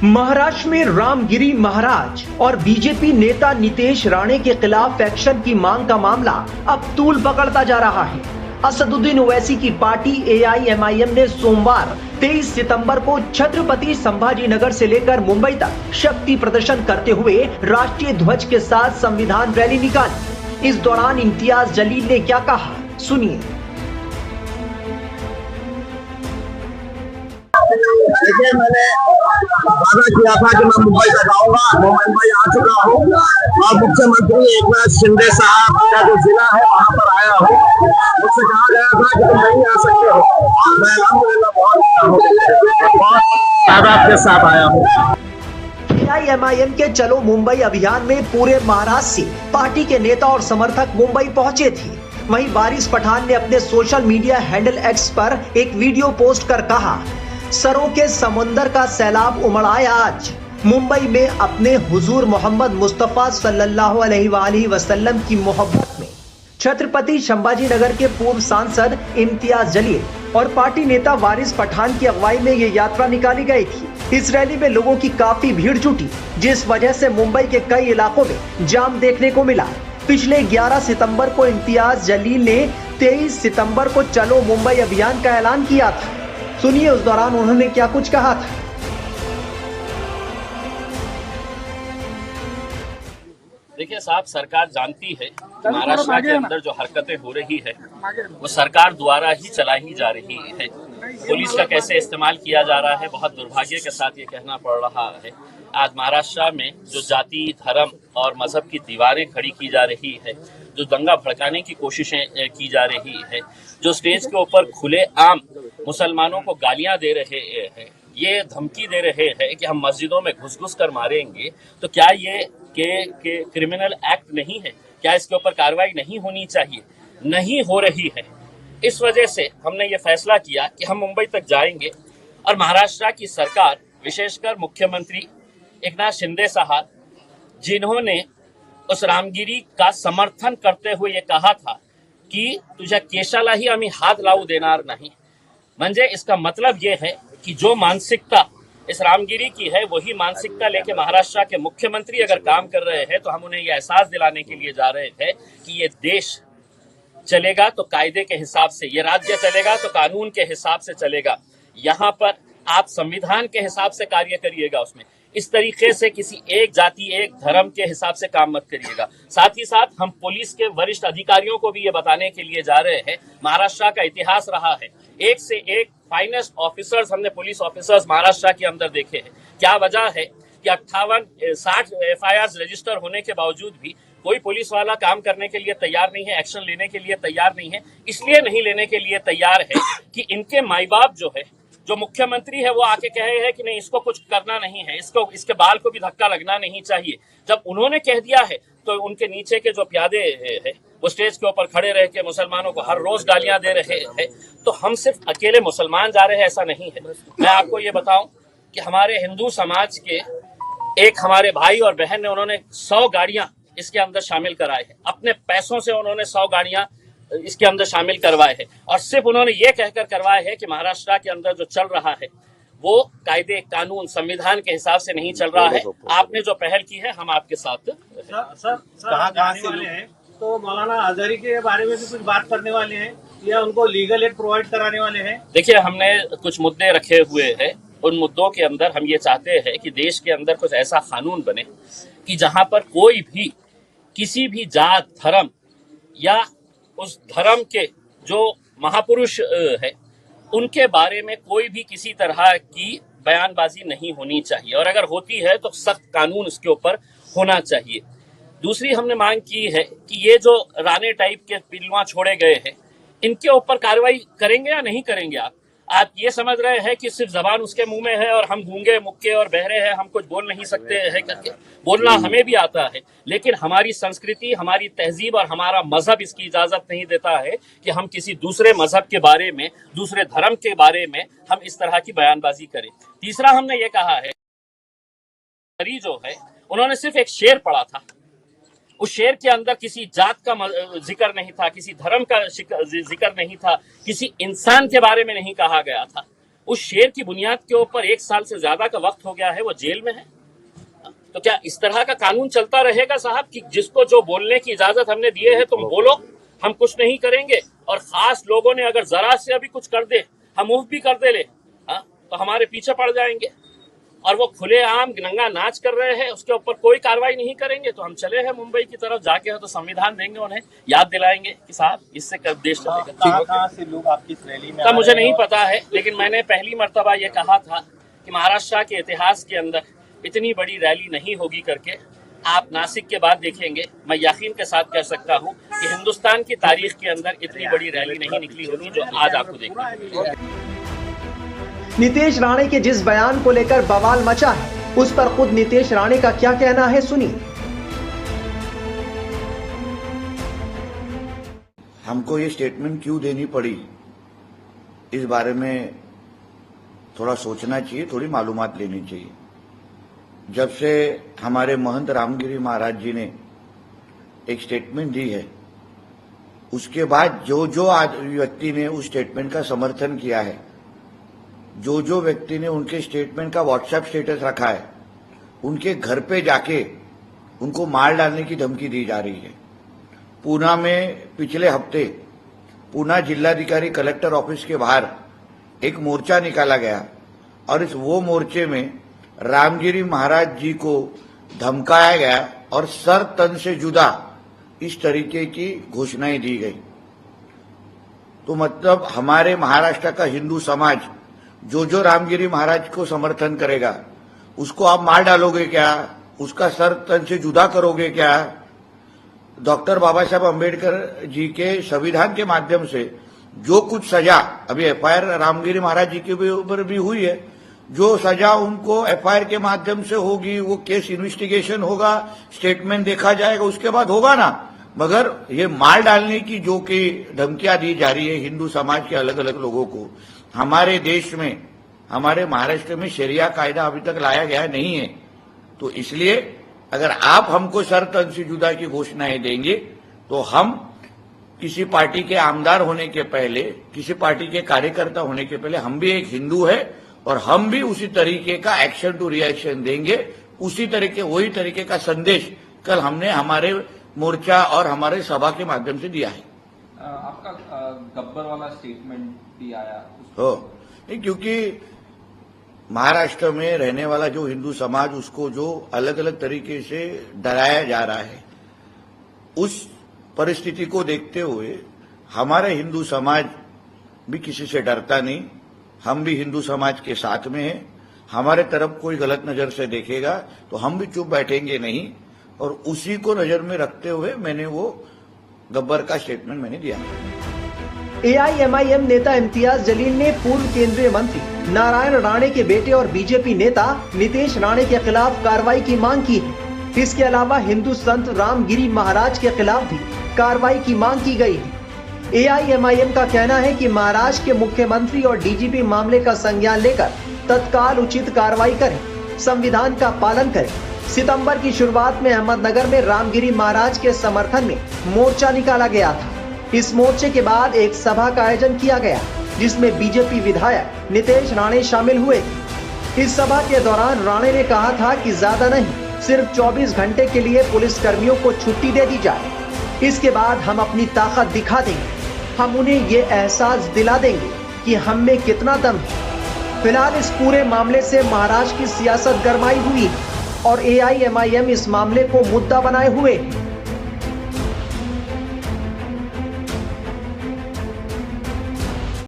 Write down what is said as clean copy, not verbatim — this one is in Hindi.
महाराष्ट्र में रामगिरी महाराज और बीजेपी नेता नितेश राणे के खिलाफ एक्शन की मांग का मामला अब तूल पकड़ता जा रहा है। असदुद्दीन ओवैसी की पार्टी AIMIM ने सोमवार 23 सितंबर को छत्रपति संभाजीनगर से लेकर मुंबई तक शक्ति प्रदर्शन करते हुए राष्ट्रीय ध्वज के साथ संविधान रैली निकाली। इस दौरान इम्तियाज जलील ने क्या कहा, सुनिए। देखिए, मैंने वादा किया था कि मैं मुंबई तक आऊंगा। मैं मुंबई आ चुका हूँ और मुख्यमंत्री एकनाथ शिंदे साहब का जो जिला है वहाँ पर आया हूँ। मुझसे कहा गया था कि तुम नहीं आ सकते हो। मैं अल्हम्दुलिल्लाह बहुत तादाद के साथ आया हूँ। AIMIM के चलो मुंबई अभियान में पूरे महाराष्ट्र से पार्टी के नेता और समर्थक मुंबई पहुंचे थे। वहीं वारिस पठान ने अपने सोशल मीडिया हैंडल X पर एक वीडियो पोस्ट कर कहा, सरों के समुंदर का सैलाब उमड़ आया आज। मुंबई में अपने हुजूर मोहम्मद मुस्तफा सल्लल्लाहु अलैहि वसल्लम की मोहब्बत में छत्रपति संभाजीनगर के पूर्व सांसद इम्तियाज जलील और पार्टी नेता वारिस पठान की अगुवाई में ये यात्रा निकाली गई थी। इस रैली में लोगों की काफी भीड़ जुटी, जिस वजह से मुंबई के कई इलाकों में जाम देखने को मिला। पिछले 11 सितंबर को इम्तियाज जलील ने 23 सितंबर को चलो मुंबई अभियान का ऐलान किया था। सुनिए उस दौरान उन्होंने क्या कुछ कहा था। देखिए साहब, सरकार जानती है महाराष्ट्र के अंदर जो हरकतें हो रही है वो सरकार द्वारा ही चलाई जा रही है। पुलिस का कैसे इस्तेमाल किया जा रहा है, बहुत दुर्भाग्य के साथ ये कहना पड़ रहा है। आज महाराष्ट्र में जो जाति, धर्म और मजहब की दीवारें खड़ी की जा रही है, जो दंगा भड़काने की कोशिशें की जा रही है, जो स्टेज के ऊपर खुले आम मुसलमानों को गालियां दे रहे हैं, ये धमकी दे रहे हैं कि हम मस्जिदों में घुस कर मारेंगे, तो क्या ये के क्रिमिनल एक्ट नहीं है? क्या इसके ऊपर कार्रवाई नहीं होनी चाहिए? नहीं हो रही है। इस वजह से हमने ये फैसला किया कि हम मुंबई तक जाएंगे और महाराष्ट्र की सरकार, विशेषकर मुख्यमंत्री एकनाथ शिंदे साहब, जिन्होंने उस रामगिरी का समर्थन करते हुए ये कहा था की तुझ्या केशालाही आम्ही हात लावू देणार नाही, म्हणजे इसका मतलब ये है कि जो मानसिकता इस रामगिरी की है वही मानसिकता लेके महाराष्ट्र के मुख्यमंत्री अगर काम कर रहे हैं, तो हम उन्हें यह एहसास दिलाने के लिए जा रहे थे कि ये देश चलेगा तो कायदे के हिसाब से, ये राज्य चलेगा तो कानून के हिसाब से चलेगा। यहाँ पर आप संविधान के हिसाब से कार्य करिएगा। उसमें इस तरीके से किसी एक जाति, एक धर्म के हिसाब से काम मत करिएगा। साथ ही साथ हम पुलिस के वरिष्ठ अधिकारियों को भी ये बताने के लिए जा रहे हैं, महाराष्ट्र का इतिहास रहा है, एक से एक फाइनेस्ट ऑफिसर्स हमने पुलिस ऑफिसर्स महाराष्ट्र के अंदर देखे हैं। क्या वजह है कि 60 FIRs रजिस्टर होने के बावजूद भी कोई पुलिस वाला काम करने के लिए तैयार नहीं है, एक्शन लेने के लिए तैयार नहीं है। इसलिए नहीं लेने के लिए तैयार है कि इनके माई बाप जो है, जो मुख्यमंत्री है, वो आके कहे हैं कि नहीं, इसको कुछ करना नहीं है, इसके बाल को भी धक्का लगना नहीं चाहिए। जब उन्होंने कह दिया है तो उनके नीचे के जो प्यादे हैं वो स्टेज के ऊपर खड़े रह के मुसलमानों को हर रोज गालियां दे रहे हैं। तो हम सिर्फ अकेले मुसलमान जा रहे हैं ऐसा नहीं है। मैं आपको ये बताऊं कि हमारे हिंदू समाज के एक हमारे भाई और बहन ने, उन्होंने 100 गाड़ियां इसके अंदर शामिल कराए हैं। अपने पैसों से उन्होंने 100 गाड़ियां इसके अंदर शामिल करवाए हैं और सिर्फ उन्होंने ये कहकर करवाए हैं कि महाराष्ट्र के अंदर जो चल रहा है वो कायदे, कानून, संविधान के हिसाब से नहीं चल रहा है। आपने जो पहल की है, हम आपके साथ। सर कहाँ से वाले हैं, तो मौलाना आजरी के बारे में भी कुछ बात करने वाले हैं या उनको लीगल एड प्रोवाइड कराने वाले हैं? देखिए, हमने कुछ मुद्दे रखे हुए हैं। उन मुद्दों के अंदर हम ये चाहते हैं कि देश के अंदर कुछ ऐसा कानून बने कि जहां पर कोई भी किसी भी जात, धर्म या उस धर्म के जो महापुरुष है उनके बारे में कोई भी किसी तरह की बयानबाजी नहीं होनी चाहिए, और अगर होती है तो सख्त कानून उसके ऊपर होना चाहिए। दूसरी हमने मांग की है कि ये जो राणे टाइप के पिलुआ छोड़े गए हैं, इनके ऊपर कार्रवाई करेंगे या नहीं करेंगे? आप ये समझ रहे हैं कि सिर्फ जबान उसके मुंह में है और हम गूंगे, मुक्के और बहरे हैं, हम कुछ बोल नहीं सकते हैं करके? बोलना हमें भी आता है, लेकिन हमारी संस्कृति, हमारी तहजीब और हमारा मजहब इसकी इजाजत नहीं देता है कि हम किसी दूसरे मजहब के बारे में, दूसरे धर्म के बारे में हम इस तरह की बयानबाजी करें। तीसरा हमने ये कहा है, जो है उन्होंने सिर्फ एक शेर पढ़ा था, उस शेर के अंदर किसी जात का जिक्र नहीं था, किसी धर्म का जिक्र नहीं था, किसी इंसान के बारे में नहीं कहा गया था। उस शेर की बुनियाद के ऊपर 1 साल से ज्यादा का वक्त हो गया है, वो जेल में है। तो क्या इस तरह का कानून चलता रहेगा साहब कि जिसको जो बोलने की इजाजत हमने दिए है तुम बोलो, हम कुछ नहीं करेंगे, और खास लोगों ने अगर जरा से अभी कुछ कर दे, हम मुंह भी कर दे ले, तो हमारे पीछे पड़ जाएंगे। और वो खुलेआम नंगा नाच कर रहे हैं, उसके ऊपर कोई कार्रवाई नहीं करेंगे। तो हम चले हैं मुंबई की तरफ, जाके हो तो संविधान देंगे, उन्हें याद दिलाएंगे कि साहब इससे कब देश चलेगा। कहाँ से लोग आपकी इस रैली में तब मुझे नहीं पता है, लेकिन मैंने पहली मर्तबा ये कहा था कि महाराष्ट्र के इतिहास के अंदर इतनी बड़ी रैली नहीं होगी करके। आप नासिक के बाद देखेंगे, मैं यकीन के साथ कह सकता हूँ कि हिंदुस्तान की तारीख के अंदर इतनी बड़ी रैली नहीं निकली होगी जो आज आपको देखना। नीतीश राणे के जिस बयान को लेकर बवाल मचा है, उस पर खुद नीतीश राणे का क्या कहना है, सुनिए। हमको ये स्टेटमेंट क्यों देनी पड़ी, इस बारे में थोड़ा सोचना चाहिए, थोड़ी मालूमात लेनी चाहिए। जब से हमारे महंत रामगिरी महाराज जी ने एक स्टेटमेंट दी है, उसके बाद जो व्यक्ति ने उस स्टेटमेंट का समर्थन किया है, जो व्यक्ति ने उनके स्टेटमेंट का व्हाट्सएप स्टेटस रखा है, उनके घर पे जाके उनको मार डालने की धमकी दी जा रही है। पूना में पिछले हफ्ते पूना जिलाधिकारी कलेक्टर ऑफिस के बाहर एक मोर्चा निकाला गया, और वो मोर्चे में रामगिरी महाराज जी को धमकाया गया और सर तन से जुदा इस तरीके की घोषणाएं दी गई। तो मतलब हमारे महाराष्ट्र का हिंदू समाज जो रामगिरी महाराज को समर्थन करेगा, उसको आप मार डालोगे क्या, उसका सर तन से जुदा करोगे क्या? डॉक्टर बाबा साहब अम्बेडकर जी के संविधान के माध्यम से जो कुछ सजा अभी एफआईआर रामगिरी महाराज जी के ऊपर भी हुई है, जो सजा उनको एफआईआर के माध्यम से होगी, वो केस इन्वेस्टिगेशन होगा, स्टेटमेंट देखा जाएगा, उसके बाद होगा ना। मगर ये मार डालने की जो कि धमकियां दी जा रही है हिंदू समाज के अलग अलग लोगों को, हमारे देश में, हमारे महाराष्ट्र में शरिया कायदा अभी तक लाया गया नहीं है। तो इसलिए अगर आप हमको सर तन से जुदा की घोषणाएं देंगे, तो हम किसी पार्टी के आमदार होने के पहले, किसी पार्टी के कार्यकर्ता होने के पहले, हम भी एक हिंदू है और हम भी उसी तरीके का एक्शन टू रिएक्शन देंगे। उसी तरीके, वही तरीके का संदेश कल हमने हमारे मोर्चा और हमारे सभा के माध्यम से दिया है। आपका गब्बर वाला स्टेटमेंट भी आया हो, क्योंकि महाराष्ट्र में रहने वाला जो हिंदू समाज, उसको जो अलग अलग तरीके से डराया जा रहा है, उस परिस्थिति को देखते हुए हमारे हिंदू समाज भी किसी से डरता नहीं। हम भी हिंदू समाज के साथ में हैं। हमारे तरफ कोई गलत नजर से देखेगा तो हम भी चुप बैठेंगे नहीं, और उसी को नजर में रखते हुए मैंने वो गब्बर का स्टेटमेंट मैंने दिया। एआईएमआईएम नेता इम्तियाज जलील ने पूर्व केंद्रीय मंत्री नारायण राणे के बेटे और बीजेपी नेता नीतीश राणे के खिलाफ कार्रवाई की मांग की है। इसके अलावा हिंदू संत रामगिरी महाराज के खिलाफ भी कार्रवाई की मांग की गई है। एआईएमआईएम का कहना है कि महाराष्ट्र के मुख्यमंत्री और डीजीपी मामले का संज्ञान लेकर तत्काल उचित कार्रवाई करें, संविधान का पालन करें। सितंबर की शुरुआत में अहमदनगर में रामगिरी महाराज के समर्थन में मोर्चा निकाला गया था। इस मोर्चे के बाद एक सभा का आयोजन किया गया, जिसमें बीजेपी विधायक नीतीश राणे शामिल हुए थे। इस सभा के दौरान राणे ने कहा था कि ज्यादा नहीं, सिर्फ 24 घंटे के लिए पुलिस कर्मियों को छुट्टी दे दी जाए। इसके बाद हम अपनी ताकत दिखा देंगे, हम उन्हें ये एहसास दिला देंगे कि हम में कितना दम है। फिलहाल इस पूरे मामले से महाराष्ट्र की सियासत गरमाई हुई है और एआईएमआईएम इस मामले को मुद्दा बनाए हुए है।